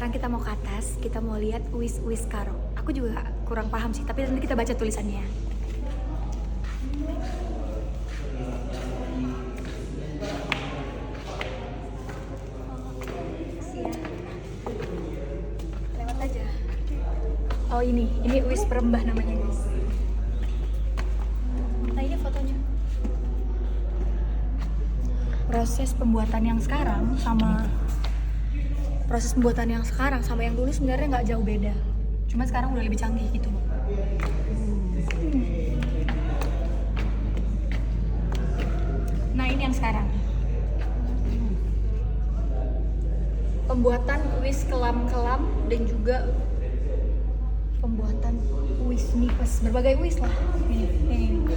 sekarang kita mau ke atas, kita mau lihat Uis Karo. Aku juga kurang paham sih, tapi nanti kita baca tulisannya. Lewat aja. Oh ini Uis Perembah namanya guys. Nah ini fotonya. Proses pembuatan yang sekarang sama yang dulu sebenarnya nggak jauh beda. Cuma sekarang udah lebih canggih gitu. Nah ini yang sekarang. Pembuatan uis kelam-kelam dan juga pembuatan uis nipes, berbagai uis lah. Ini.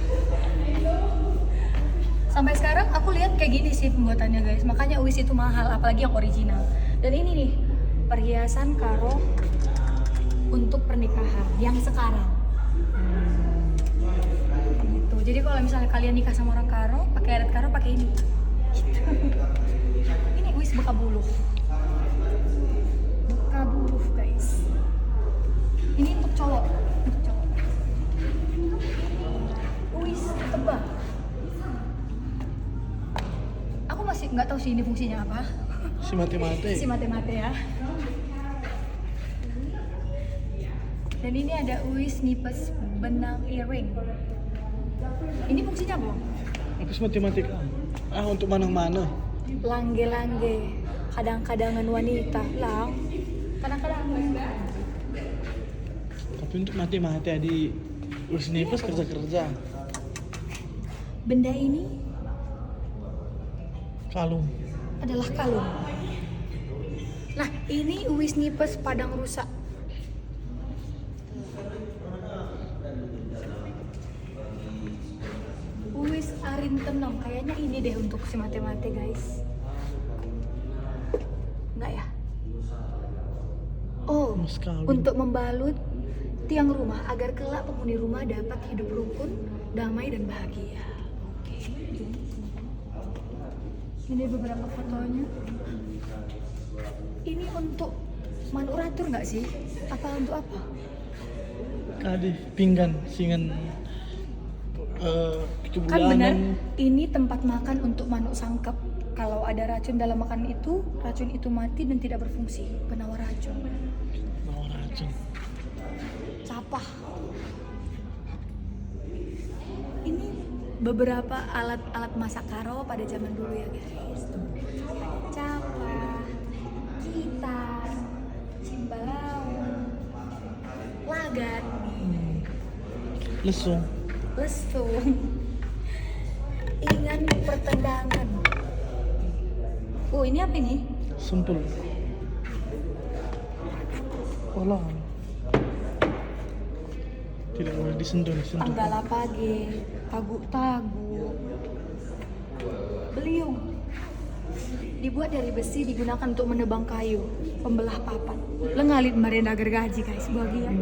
Sampai sekarang aku lihat kayak gini sih pembuatannya guys. Makanya uis itu mahal, apalagi yang original. Dan ini nih perhiasan karo untuk pernikahan yang sekarang. Gitu. Jadi kalau misalnya kalian nikah sama orang karo, pakai adat karo, pakai ini. Ini uis beka buluh. Beka buluh guys. Ini untuk cowok. Uis tebal. Aku masih nggak tahu sih ini fungsinya apa. Si mate ya. Dan ini ada uis nipes benang earring. Ini fungsinya apa? Apa sih matematika? Untuk mana-mana. Langge-langge, kadang-kadangan wanita, kadang-kadang. Tapi untuk mati-mati di urus nipis kerja-kerja. Benda ini Kalung. adalah kalung. Nah, ini uis nipes padang rusak. Uis arin tenang, kayaknya ini deh untuk si mate-mate guys. Enggak ya? Oh, Mas kawin. untuk membalut tiang rumah agar kelak penghuni rumah dapat hidup rukun, damai dan bahagia. Oke. Ini beberapa fotonya. Ini untuk manuratur nggak sih? Apa untuk apa? Kadi pinggan singan Kan kebulanan. benar, ini tempat makan untuk manuk sangkep. Kalau ada racun dalam makanan itu, racun itu mati dan tidak berfungsi. Penawar racun. Bawa racun. Capah. Ini beberapa alat masak karo pada zaman dulu ya guys. Capah, gitar, cimbalauan, lagan, Lesung. lesung, ingan pertendangan. Oh ini apa ini? Sempul. Olah. Tidak boleh disentuh. Panggala page, taguk-taguk, beliung. Dibuat dari besi, digunakan untuk menebang kayu, pembelah papan. Lengalit marenda gergaji guys, bahagia.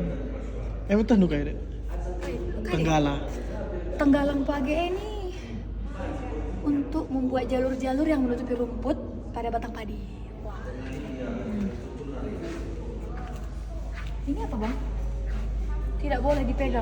Betul nu kayak deh. Tenggala. Tenggalang page ini untuk membuat jalur-jalur yang menutupi rumput pada batang padi. Wah. Ini apa bang? Tidak boleh dipegang.